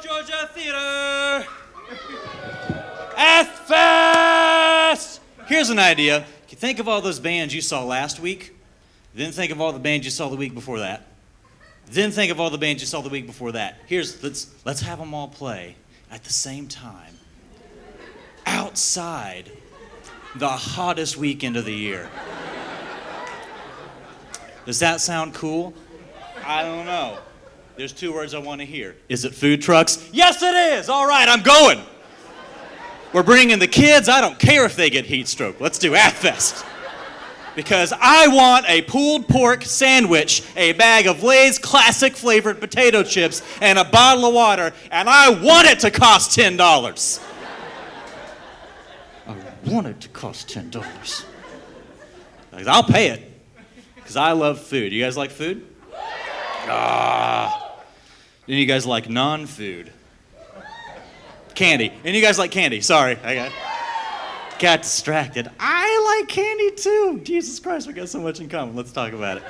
Georgia Theater! AthFest! Here's an idea. You think of all those bands you saw last week, then think of all the bands you saw the week before that, then think of all the bands you saw the week before that. Let's have them all play at the same time, outside the hottest weekend of the year. Does that sound cool? I don't know. There's two words I want to hear. Is it food trucks? Yes, it is. All right, I'm going. We're bringing the kids. I don't care if they get heat stroke. Let's do AthFest. Because I want a pulled pork sandwich, a bag of Lay's classic flavored potato chips, and a bottle of water, and I want it to cost $10. I want it to cost $10. I'll pay it, because I love food. You guys like food? Then you guys like non-food. Candy. And you guys like candy. Sorry, I got distracted. I like candy too. Jesus Christ, we got so much in common. Let's talk about it.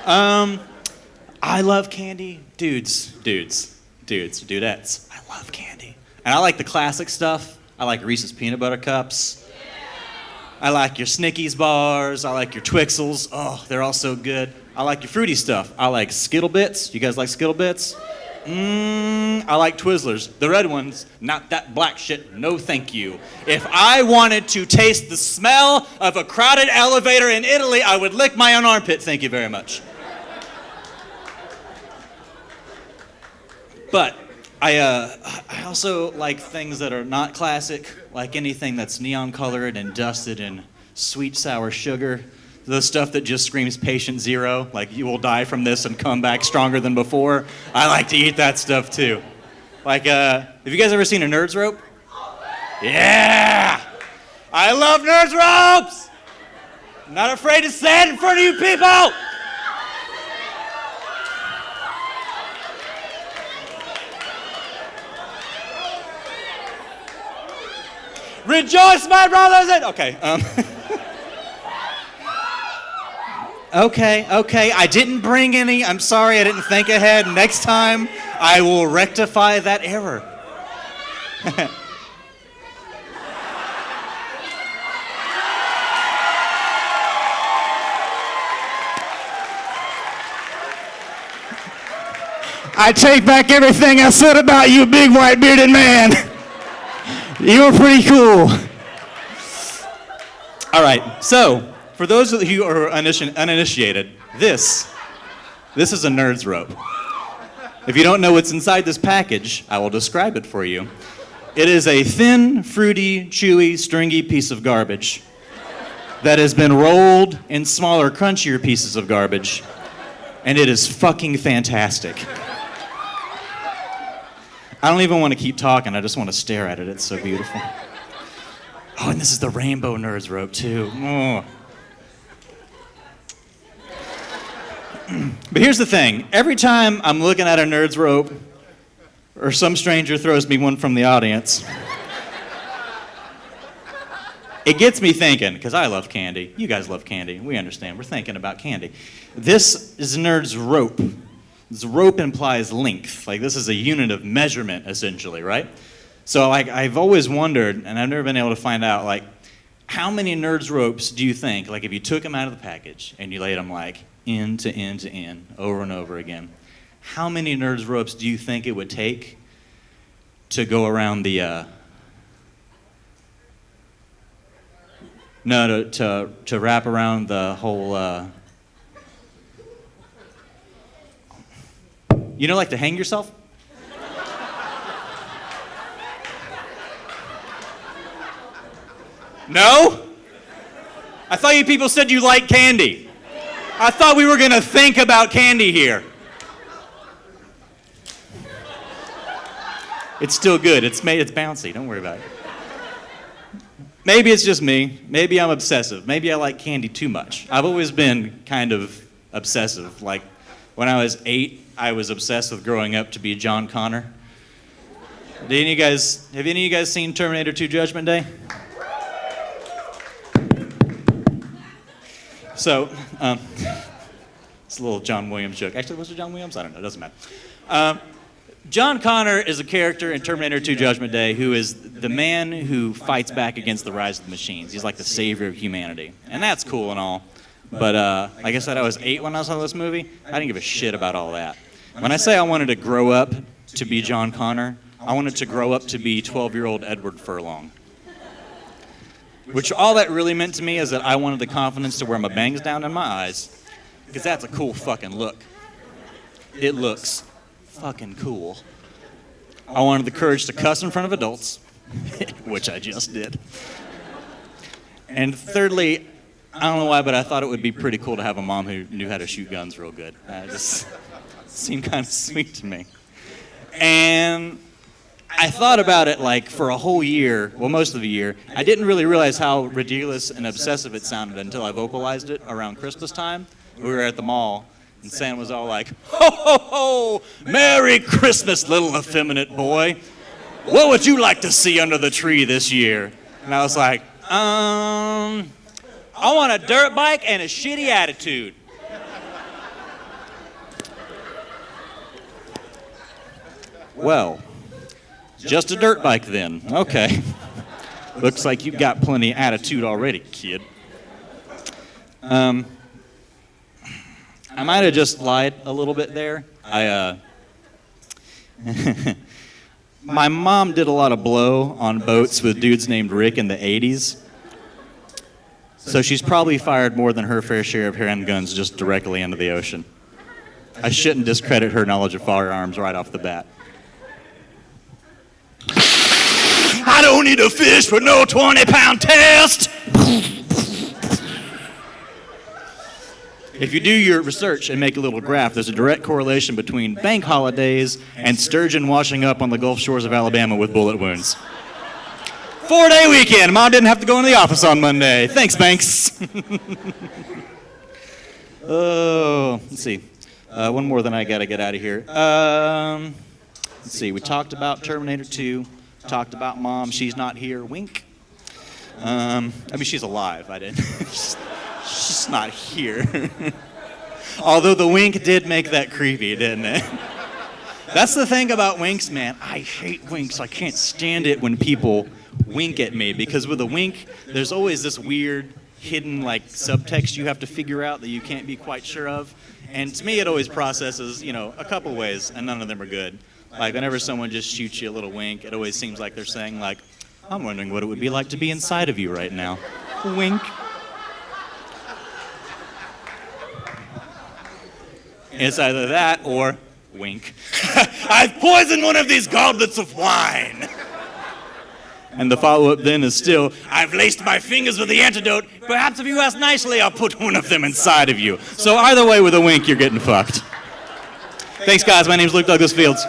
I love candy. Dudettes. I love candy. And I like the classic stuff. I like Reese's peanut butter cups. I like your Snickies bars. I like your Twixels. Oh, they're all so good. I like your fruity stuff. I like Skittle Bits. You guys like Skittle Bits? I like Twizzlers. The red ones, not that black shit, no thank you. If I wanted to taste the smell of a crowded elevator in Italy, I would lick my own armpit, thank you very much. But I also like things that are not classic, like anything that's neon colored and dusted in sweet sour sugar. The stuff that just screams patient zero, like you will die from this and come back stronger than before. I like to eat that stuff too. Like, have you guys ever seen a Nerds Rope? Yeah! I love Nerds Ropes! I'm not afraid to say it in front of you people! Rejoice, my brothers! Okay, Okay, I didn't bring any. I'm sorry, I didn't think ahead. Next time, I will rectify that error. I take back everything I said about you, big white bearded man. You were pretty cool. All right, so. For those of you who are uninitiated, this is a Nerds Rope. If you don't know what's inside this package, I will describe it for you. It is a thin, fruity, chewy, stringy piece of garbage that has been rolled in smaller, crunchier pieces of garbage, and it is fucking fantastic. I don't even want to keep talking, I just want to stare at it. It's so beautiful. Oh, and this is the rainbow Nerds Rope, too. Oh. But here's the thing. Every time I'm looking at a Nerds Rope, or some stranger throws me one from the audience, it gets me thinking, because I love candy. You guys love candy. We understand. We're thinking about candy. This is Nerds Rope. This rope implies length. Like, this is a unit of measurement, essentially, right? So, like, I've always wondered, and I've never been able to find out, like, how many Nerds Ropes do you think, like, if you took them out of the package and you laid them, like, end to end to end, over and over again, how many Nerds Ropes do you think it would take to go around the, to wrap around the whole, you know, like to hang yourself? No? I thought you people said you like candy. I thought we were gonna think about candy here. It's still good. It's bouncy. Don't worry about it. Maybe it's just me. Maybe I'm obsessive. Maybe I like candy too much. I've always been kind of obsessive. Like when I was 8, I was obsessed with growing up to be John Connor. Have any of you guys seen Terminator 2 Judgment Day? So, it's a little John Williams joke. Actually, was it John Williams? I don't know. It doesn't matter. John Connor is a character in Terminator 2 Judgment Day who is the man who fights back against the rise of the machines. He's like the savior of humanity. And that's cool and all. But like I said, I was 8 when I saw this movie. I didn't give a shit about all that. When I say I wanted to grow up to be John Connor, I wanted to grow up to be 12-year-old Edward Furlong. Which all that really meant to me is that I wanted the confidence to wear my bangs down in my eyes. Because that's a cool fucking look. It looks fucking cool. I wanted the courage to cuss in front of adults, which I just did. And thirdly, I don't know why, but I thought it would be pretty cool to have a mom who knew how to shoot guns real good. It just seemed kind of sweet to me. And I thought about it like for a whole year, well, most of the year. I didn't really realize how ridiculous and obsessive it sounded until I vocalized it around Christmas time. We were at the mall. And Sam was all like, ho, ho, ho, Merry Christmas, little effeminate boy. What would you like to see under the tree this year? And I was like, I want a dirt bike and a shitty attitude. Well, just a dirt bike then. Okay. Looks like you've got plenty of attitude already, kid. I might have just lied a little bit there. My mom did a lot of blow on boats with dudes named Rick in the 80s. So she's probably fired more than her fair share of handguns just directly into the ocean. I shouldn't discredit her knowledge of firearms right off the bat. I don't need a fish for no 20-pound test! If you do your research and make a little graph, there's a direct correlation between bank holidays and sturgeon washing up on the Gulf shores of Alabama with bullet wounds. 4-day weekend. Mom didn't have to go into the office on Monday. Thanks, Banks. Oh, let's see. One more, then I got to get out of here. Let's see. We talked about Terminator 2. Talked about Mom. She's not here. Wink. I mean, she's alive. I didn't. She's not here. Although the wink did make that creepy, didn't it? That's the thing about winks, man. I hate winks. I can't stand it when people wink at me, because with a wink, there's always this weird hidden like subtext you have to figure out that you can't be quite sure of. And to me, it always processes, a couple ways, and none of them are good. Like whenever someone just shoots you a little wink, it always seems like they're saying like, I'm wondering what it would be like to be inside of you right now. Wink. It's either that or wink. I've poisoned one of these goblets of wine. And the follow-up then is still, I've laced my fingers with the antidote. Perhaps if you ask nicely, I'll put one of them inside of you. So either way, with a wink, you're getting fucked. Thanks, guys. My name's Luke Douglas Fields.